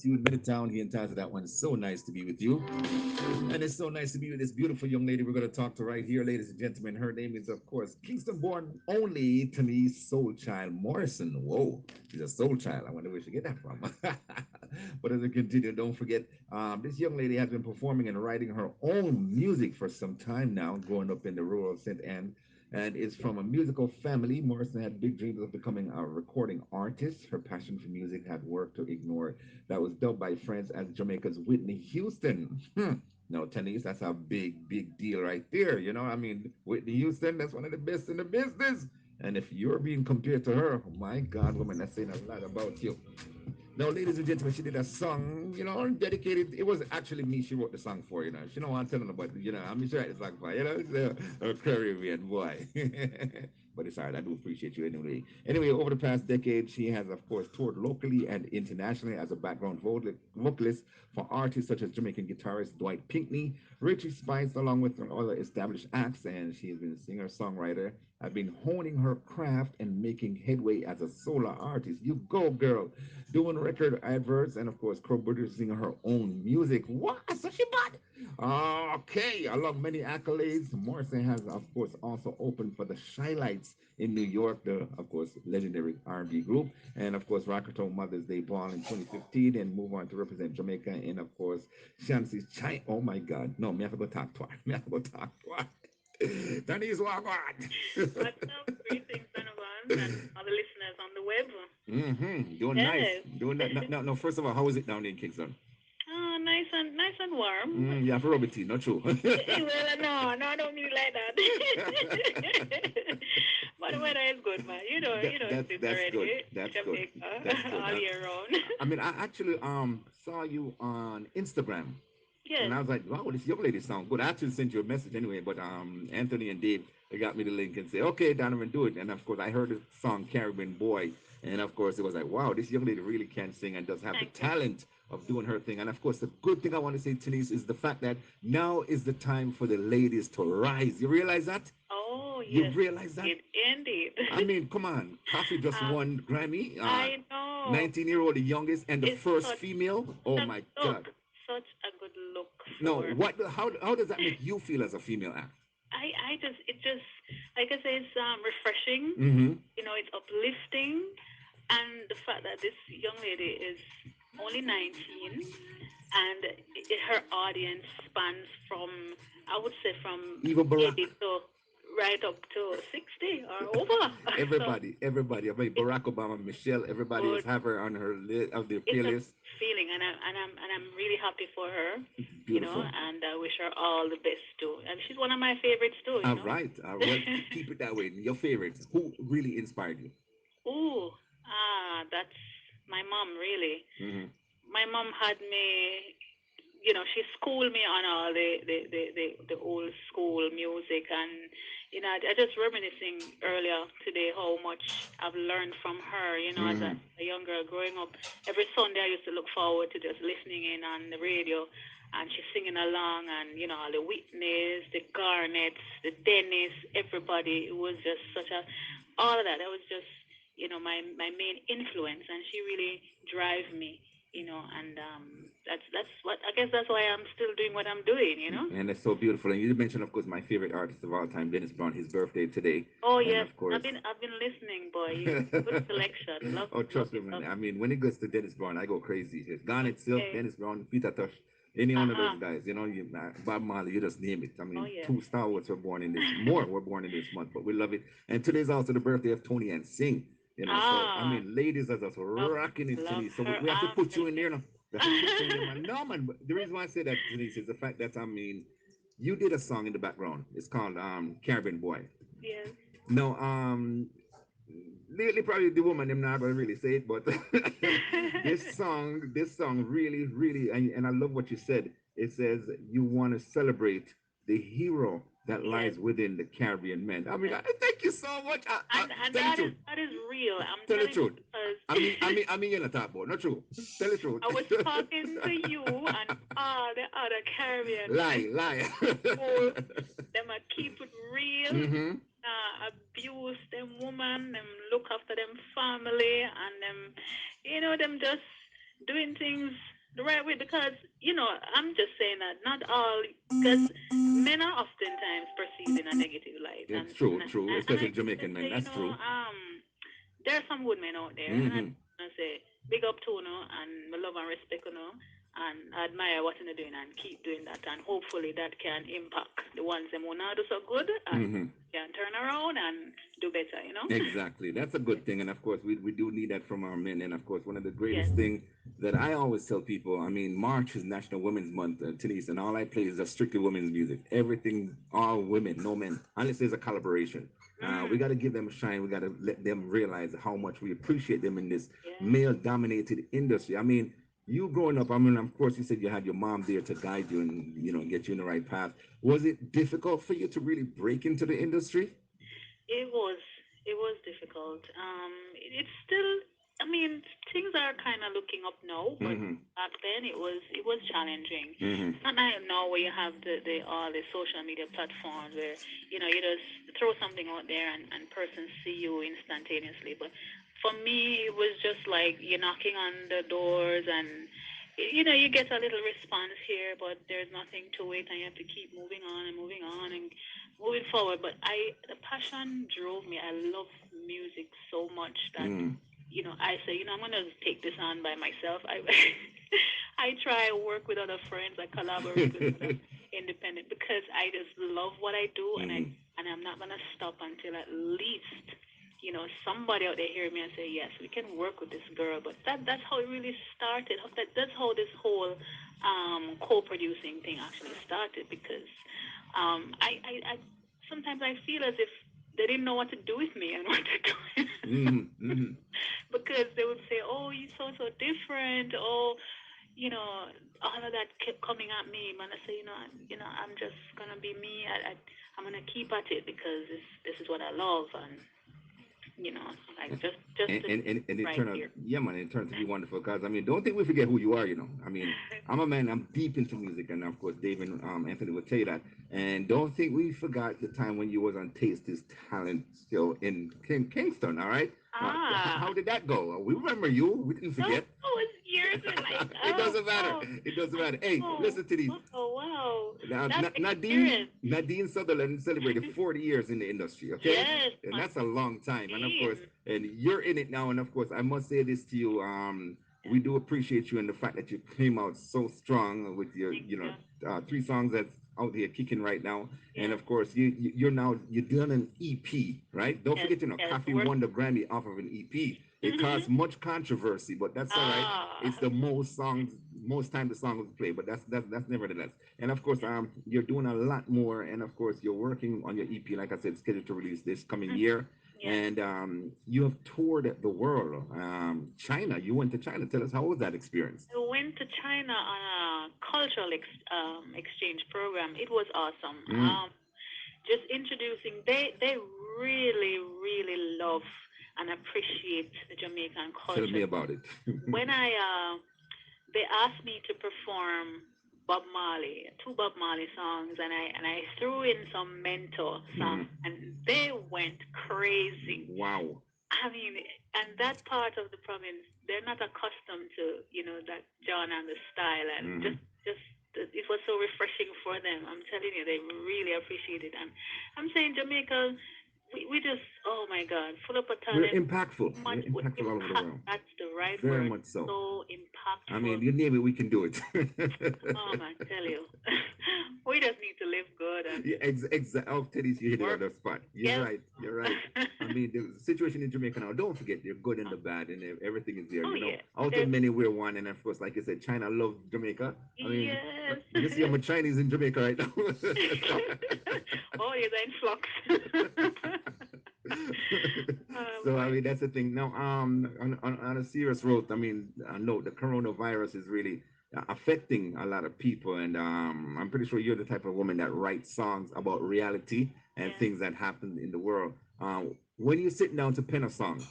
WESU in Middletown. He entitled that one. So nice to be with you. And it's so nice to be with this beautiful young lady we're going to talk to right here, ladies and gentlemen. Her name is, of course, Kingston born only Tanice Soul Child Morrison. Whoa, she's a soul child. I wonder where she get that from. But as we continue, don't forget, this young lady has been performing and writing her own music for some time now, growing up in the rural St. Anne and is from a musical family. Morrison had big dreams of becoming a recording artist. Her passion for music had work to ignore that was dubbed by friends as Jamaica's Whitney Houston. No, Tanice, that's a big, big deal right there. You know, I mean, Whitney Houston, that's one of the best in the business. And if you're being compared to her, oh my God, woman, that's saying a lot about you. Now, ladies and gentlemen, she did a song, you know, dedicated. It was actually me she wrote the song for, you know. She don't want to tell nobody, you know. I mean, she wrote the song for, you know, it's a Caribbean boy. But it's all right. I do appreciate you anyway. Anyway, over the past decade, she has, of course, toured locally and internationally as a background vocalist for artists such as Jamaican guitarist Dwight Pinkney, Richie Spice, along with other established acts. And she has been a singer-songwriter. I've been honing her craft and making headway as a solo artist. You go, girl, doing record adverts and of course co-producing her own music. What? So she bad. Okay, along many accolades, Morrison has of course also opened for the Shy Lights in New York, the of course legendary R&B group, and of course Rockato Mother's Day Ball in 2015, and move on to represent Jamaica in of course Shansi's Chai. Oh my God, no, me have to go talk to her. Me have to go talk to her. That is what What's up? Greetings, Donavon, and other listeners on the web. Doing nice. Yes. Doing that. No, no, no, first of all, how is it down in Kingston? Oh, nice and warm. You have to rub it in, not true. Well, no, I don't mean it like that. But the weather is good, man. It's this That's good. already. That's good. That's Jamaica good. all year round. I mean, I actually saw you on Instagram, and Yes. I was like, wow, this young lady sounds good. I actually sent you a message anyway, but Anthony and Dave they got me the link and say, okay, Donovan, do it. And of course, I heard the song Caribbean Boy, and of course, it was like, wow, this young lady really can sing and does have the Thank you. talent of doing her thing. And of course, the good thing I want to say, Denise, is the fact that now is the time for the ladies to rise. You realize that? Oh, You yes, realize that? indeed. I mean, come on. Coffee just uh, won Grammy. I know. 19-year-old, the youngest, and the It's first such female. Oh a my God. look, such a good look No, for. how does that make you feel as a female act? I just it just like I say it's refreshing. Mm-hmm. It's uplifting, and the fact that this young lady is only 19 and her audience spans from I would say from Even Barack. 80 to right up to 60 or over. So Everybody. I mean, Barack Obama, Michelle, everybody is good. have her on her list of their It's a playlist. feeling, and I'm really happy for her. Beautiful. And I wish her all the best too. And she's one of my favorites too. All right. Well, keep it that way. Your favorite. Who really inspired you? Ooh, that's my mom, really. Mm-hmm. My mom had me, she schooled me on all the old school music. And, I just reminiscing earlier today how much I've learned from her, as Mm-hmm. a young girl growing up. Every Sunday I used to look forward to just listening in on the radio. And she's singing along, and all the Whitneys, the Garnets, the Dennis, everybody. It was just such a all of that. That was just my main influence, and she really drives me, and that's what I guess that's why I'm still doing what I'm doing. And that's so beautiful. And you mentioned, of course, my favorite artist of all time, Dennis Brown, his birthday today. Oh And yes, of course, I've been listening, boy. Good selection. Love oh, love trust me, it. man. Love I mean, when it goes to Dennis Brown, I go crazy. It's Gone it. itself, Okay. Dennis Brown, Peter Tosh, any one of those Uh-huh. guys, Bob Marley, you just name it. I Oh mean, yes. two Star Wars were born in this, more were born in this month, but we love it. And today's also the birthday of Tony and Sing. So I Ah, mean, ladies are just love rocking it, love Denise. So we, her. we have to put you in there now. We have to put you in there, Brilliant. man. No, man. But the reason why I say that, Denise, is the fact that I mean, you did a song in the background. It's called Caribbean Boy. Yes. No, lately probably the woman them not gonna really say it, but this song really, really, and I love what you said. It says you want to celebrate the hero that Yes. lies within the Caribbean men. I mean, Yes. thank you so much. And Tell the that is truth. that is real. I'm Tell the telling you truth. because I mean, you're not talk about. Not true. Tell the truth. I was talking to you and all the other Caribbean men Lie, lie. who them a keep it real, Mm-hmm. abuse them woman, them look after them family, and them, them just doing things the right way because I'm just saying that not all because men are oftentimes perceived in a negative light It's true, true, and I especially Jamaican just men. say That's true. there are some good men out there and I Mm-hmm. say big up to and my love and respect and admire what you're doing and keep doing that and hopefully that can impact the ones them who not do so good and Mm-hmm. can turn around and do better. Exactly. That's a good thing. And of course, we do need that from our men. And of course, one of the Yes. greatest thing that I always tell people, I mean, March is National Women's Month, Tanice, and all I play is just strictly women's music. Everything, all women, no men, unless there's a collaboration. We Mm, got to give them a shine. We got to let them realize how much we appreciate them in this yeah. male-dominated industry. I mean, you growing up, I mean, of course, you said you had your mom there to guide you and, get you in the right path. Was it difficult for you to really break into the industry? It was it was difficult. It's still. I mean, things are kind of looking up now, but Mm-hmm. back then it was challenging. Mm-hmm. Not like now where you have the all the social media platforms where you just throw something out there and persons see you instantaneously. But for me, it was just like you're knocking on the doors and you get a little response here, but there's nothing to it, and you have to keep moving on and moving on and moving forward. But the passion drove me. I love music so much that Mm. I say, I'm gonna take this on by myself. I I try to work with other friends. I collaborate with other independent because I just love what I do, Mm. and I'm not gonna stop until at least somebody out there hear me and say, yes, we can work with this girl. But that's how it really started. That's how this whole co-producing thing actually started because I sometimes I feel as if they didn't know what to do with me and what to do Mm. Mm. because they would say, "Oh, you so different." Oh, all of that kept coming at me. Man, I say, I'm just gonna be me. I'm gonna keep at it because this is what I love, and like just and, to and, and and it right turned out, here. yeah, man, it turned to be wonderful because I mean, don't think we forget who you are. I mean, I'm a man. I'm deep into music, and of course, Dave and Anthony will tell you that. And don't think we forgot the time when you was on Taste This Talent still in Kingston. All right, Ah, how did that go? We remember you. We didn't no, forget. it was years and like, It oh, doesn't matter. wow, It doesn't I matter. Hey, know, listen to these. oh, wow, Now, that Nadine experience. Nadine Sutherland celebrated 40 years in the industry, okay? Yes, And on that's a long time. And of course, team. and you're in it now. And of course, I must say this to you. We do appreciate you and the fact that you came out so strong with your, Thank you. three songs that's out here kicking right now. And Yes, of course, you're doing an EP, right? Don't yes, forget, yes. Coffee Work. won the Grammy off of an EP. It caused much controversy, but that's all right. Ah, It's the most time the song was played, but that's nevertheless. And of course, you're doing a lot more, and of course, you're working on your EP, like I said, scheduled to release this coming year. yes. And you have toured the world. China, you went to China. Tell us, how was that experience? I went to China on a cultural exchange program. It was awesome. Mm, Just introducing. They really really love and appreciate the Jamaican tell me culture. about it. When they asked me to perform Bob Marley, two Bob Marley songs, and I threw in some mentor songs, Mm, and they went crazy. wow. I mean, and that part of the province, they're not accustomed to, that genre and the style, and Hmm. just it was so refreshing for them. I'm telling you, they really appreciate it. And I'm saying Jamaica, we just, oh my God, full of a We're talent, impactful. much We're impactful all over the impact. world. That's the right Very word. much so. So I impactful. mean, you name it, we can do it. I tell you, we just need to live good and Yeah, oh, Teddy, you hit it on work. the spot. You're Yes. right. You're right. I mean, the situation in Jamaica now, don't forget, the good and the bad, and everything is there. Oh yeah. Out of There's many, we're one. And of course, like you said, China loves Jamaica. I mean, yes. you see how much Chinese in Jamaica right now. Oh, yes, in flux. So I My mean, that's the thing. Now, on a serious note, I mean, I know the coronavirus is really affecting a lot of people, and I'm pretty sure you're the type of woman that writes songs about reality and yes. things that happen in the world. When you sit down to pen a song,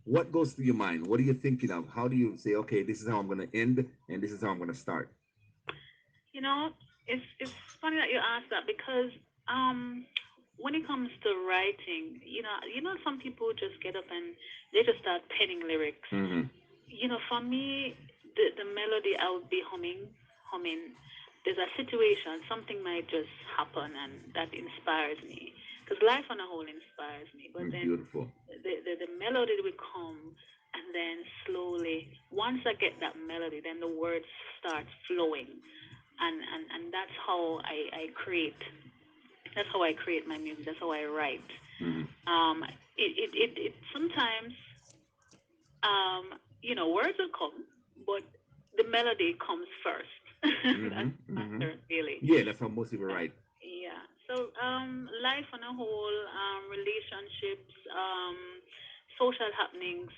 what goes through your mind? What are you thinking of? How do you say, okay, this is how I'm going to end, and this is how I'm going to start? You know, it's funny that you ask that because um when it comes to writing, some people just get up and they just start penning lyrics. Mm-hmm. For me, the melody I would be humming. There's a situation, something might just happen, and that inspires me. Because life on a whole inspires me. But then Beautiful. the melody will come, and then slowly, once I get that melody, then the words start flowing, and that's how I create. That's how I create my music. That's how I write. Mm-hmm. Um, it sometimes words will come, but the melody comes first. Mm-hmm. That's the Mm-hmm. matter, really. Yeah, that's how most people Yeah. write. Yeah. So, life on a whole, relationships, social happenings,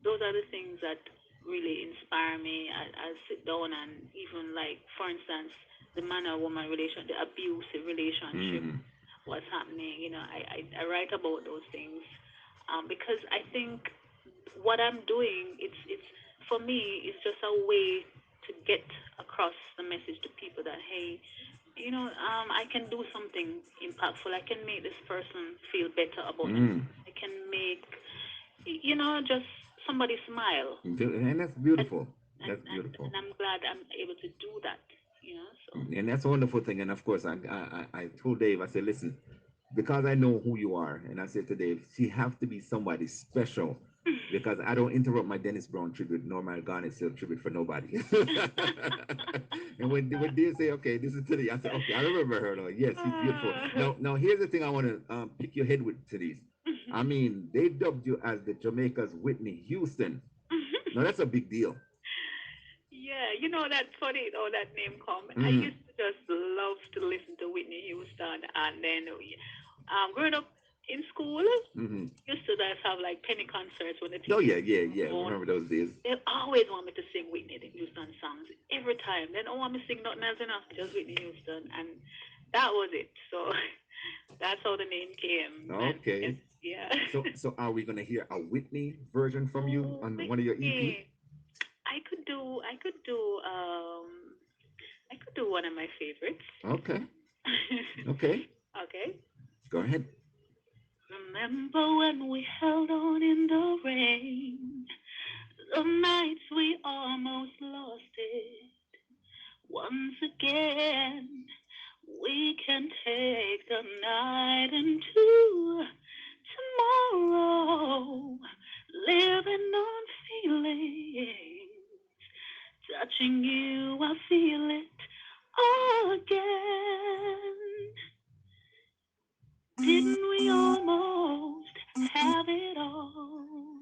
those are the things that really inspire me. I sit down and even like, for instance, the man or woman relation, the abusive relationship, Mm-hmm. what's happening. I write about those things because I think what I'm doing, it's for me, it's just a way to get across the message to people that hey, I can do something impactful. I can make this person feel better about Mm. themselves. I can make, just somebody smile, And that's and beautiful. and That's and, beautiful. and I'm glad I'm able to do that. So. And that's a wonderful thing. And of course, I told Dave, I said, listen, because I know who you are, and I said to Dave, she have to be somebody special because I don't interrupt my Dennis Brown tribute nor my Garnet Hill tribute for nobody. And when they say, okay, this is today, I said, okay, I remember her. Though. Yes, she's beautiful. Now here's the thing I want to pick your head with today's. I mean, they dubbed you as the Jamaica's Whitney Houston. Now that's a big deal. Yeah, that's funny how that name come. I Mm-hmm. used to just love to listen to Whitney Houston, and then growing up in school, Mm-hmm. used to just have like penny concerts when the Oh teachers yeah, yeah, come yeah. on. Remember those days? They always want me to sing Whitney Houston songs every time. They don't want me to sing nothing else enough, just Whitney Houston, and that was it. So that's how the name came, and Okay. yeah. So are we gonna hear a Whitney version from you Oh, on one of your EP? Whitney. I could do one of my favorites. Okay. Okay. Okay. Go ahead. Remember when we held on in the rain, the nights we almost lost it. Once again, we can take the night into tomorrow, living on feelings. Touching you, I feel it again. Didn't we almost have it all?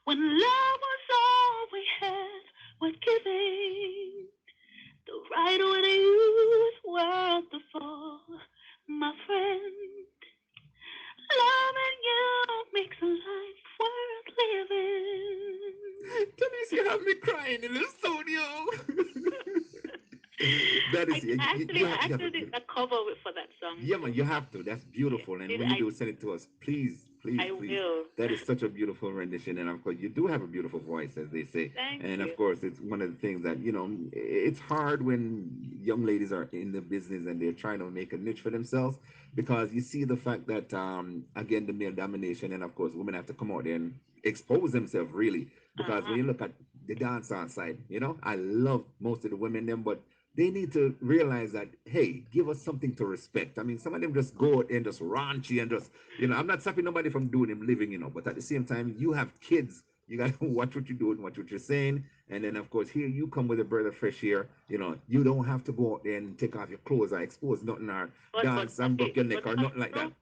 When love was all we had, we're giving the right when you worth the fall, my friend. Loving you makes life worth living. Tanice, you have me crying in the studio. That I is actually, I you have a actually did beautiful. a cover for that song Yeah, man, too. you have to. That's Yeah, beautiful. And did when you I? do, send it to us, please, please, I please. will. That is such a beautiful rendition. And of course, you do have a beautiful voice, as they say. Thank And you. of course, it's one of the things that, it's hard when young ladies are in the business and they're trying to make a niche for themselves because you see the fact that, again, the male domination. And of course, women have to come out there and expose themselves, really. Uh Because when huh. you look at the dance on side, I love most of the women, them, but they need to realize that, hey, give us something to respect. I mean, some of them just go out and just raunchy and just, I'm not stopping nobody from doing them living, but at the same time, you have kids. You got to watch what you're doing, watch what you're saying. And then, of course, here you come with a breath of fresh air. You don't have to go out there and take off your clothes or expose nothing or But dance and broke your but neck or coffee nothing like that. proof,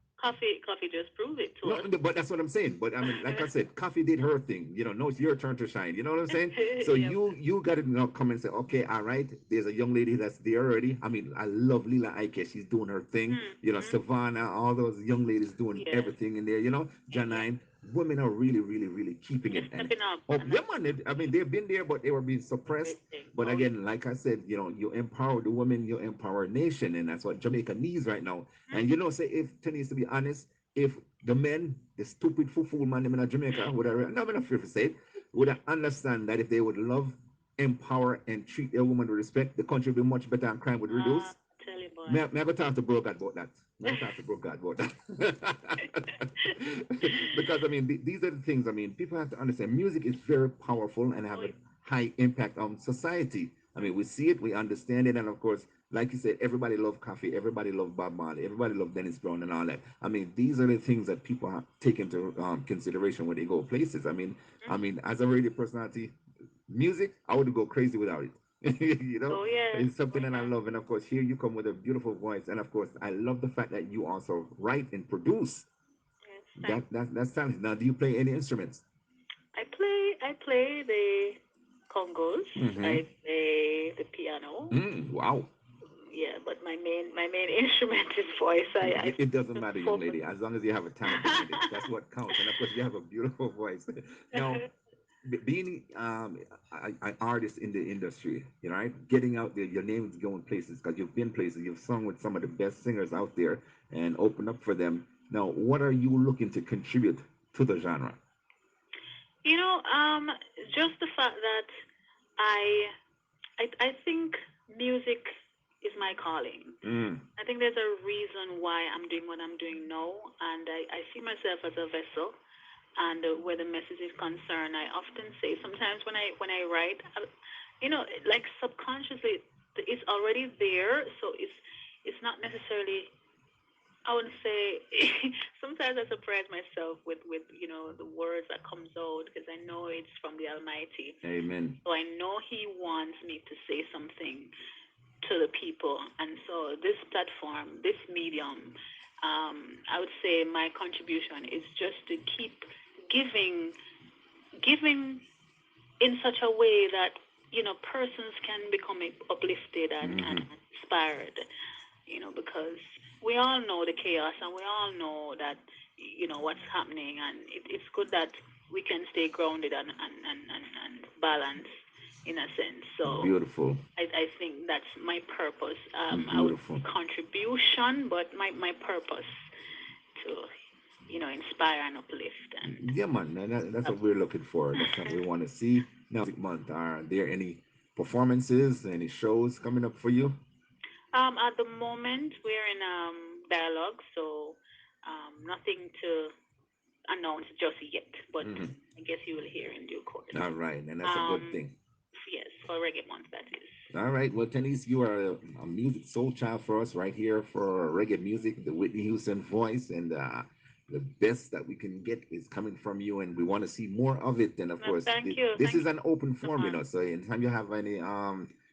coffee just prove it to No, us. but that's what I'm saying. But I mean, like I said, Coffee did her thing. Now it's your turn to shine. You know what I'm saying? So Yeah. you got to come and say, okay, all right. There's a young lady that's there already. I mean, I love Lila Ike. She's doing her thing. Mm-hmm. Savannah, all those young ladies doing Yes. everything in there. Yeah. Janine, women are really, really, really keeping They're it. And stepping up, oh and yeah, that's man. I mean, they've been there, but they were being a great suppressed. thing. But Oh yeah. again, like I said, you empower the women, you empower a nation, and that's what Jamaica needs right now. And Mm-hmm. say if Tennessee, to be honest, if the men, the stupid fool man them in Jamaica, would have, no, I'm not afraid to say it, would have understand that if they would love, empower, and treat their woman with respect, the country would be much better and crime would reduce. Tell you, boy. May I go talk to Bro God about that? May I go talk to Bro God about that? Because, I mean, these are the things, I mean, people have to understand music is very powerful and have Oh, a high impact on society. I mean, we see it, we understand it, and of course, like you said, everybody love coffee, everybody love Bob Marley, everybody love Dennis Brown and all that. I mean, these are the things that people take into consideration when they go places. I mean, as a radio personality, music, I would go crazy without it. Oh yeah. It's Oh something that I yeah. love, and of course, here you come with a beautiful voice, and of course, I love the fact that you also write and produce. Yes. That Thanks. that's talent. Now, do you play any instruments? I play the congos. Mm-hmm. I play the piano. Wow. Yeah, but my main instrument is voice. I It doesn't matter, young focus. lady, as long as you have a talent behind it. That's what counts. And of course, you have a beautiful voice. Now, being an artist in the industry, right? Getting out there, your name is going places because you've been places. You've sung with some of the best singers out there and opened up for them. Now, what are you looking to contribute to the genre? You know, just the fact that I I think music is my calling. Mm, I think there's a reason why I'm doing what I'm doing now, and I see myself as a vessel. And where the message is concerned, I often say sometimes when I write, like subconsciously, it's already there, so it's not necessarily. I would say sometimes I surprise myself with the words that comes out because I know it's from the Almighty. amen. So I know He wants me to say something to the people. And so this platform, this medium, I would say my contribution is just to keep giving, giving in such a way that persons can become uplifted and Hmm. inspired. Because we all know the chaos and we all know that what's happening, and it's good that we can stay grounded and balanced in a sense. So Beautiful. I think that's my purpose. I would Beautiful. contribution, but my purpose to inspire and uplift Yeah, man, that's and what we're looking for. That's what we want to see. Now, Music Month, are there any performances, any shows coming up for you? at the moment we're in dialogue, so nothing to announce just yet, but Hmm. I guess you will hear in due course. All right, and that's a good Um, thing. yes, for Reggae Month that is. All right, well, Tanice, you are a music soul child for us right here for reggae music, the Whitney Houston voice, and the best that we can get is coming from you, and we want to see more of it. And of No, course, this thank is you an open so forum, much. So anytime you have any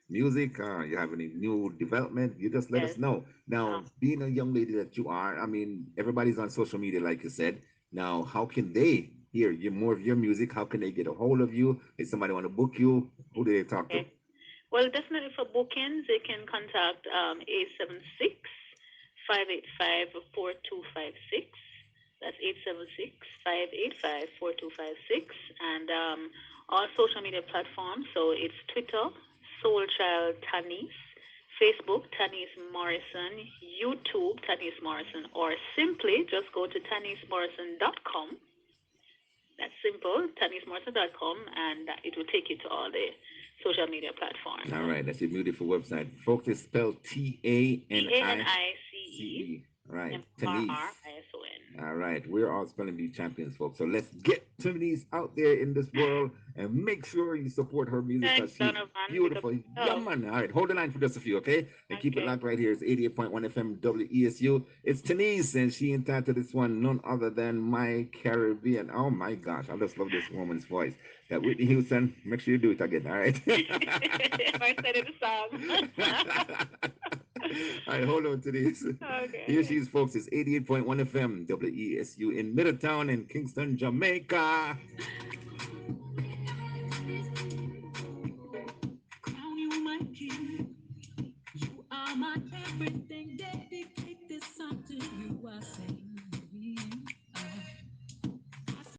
music, you have any new development, you just let Yes. us know. Um, Now, being a young lady that you are, I mean, everybody's on social media, like you said. Now, how can they hear you more of your music? How can they get a hold of you? If somebody want to book you, who do they talk to? okay. Well, definitely for bookings, they can contact 876 That's 876-585-4256. And all social media platforms. So it's Twitter, Soulchild Tanice, Facebook, Tanice Morrison, YouTube, Tanice Morrison, or simply just go to tanicemorrison.com. That's simple, tanismartin.com, and it will take you to all the social media platforms. All right, that's your beautiful website. Folks, it's spelled Tanice Tanice. Right, Tanice. Morrison. All right, we're all spelling bee champions, folks. So let's get Tanice out there in this world and make sure you support her music Thanks, because she's Donovan. Big up beautiful. Yeah, yourself. man. All right, hold the line for just a few, okay? And keep it Okay. locked right here. It's 88.1 FM WESU. It's Tanice, and she entitled this one none other than My Caribbean. Oh my gosh, I just love this woman's voice. That Whitney Houston, make sure you do it again, all right? I said it a song. All right, hold on to this. Here Okay. she is, folks. It's 88.1 FM, WESU in Middletown and Kingston, Jamaica. Crown you my king. You are my everything, day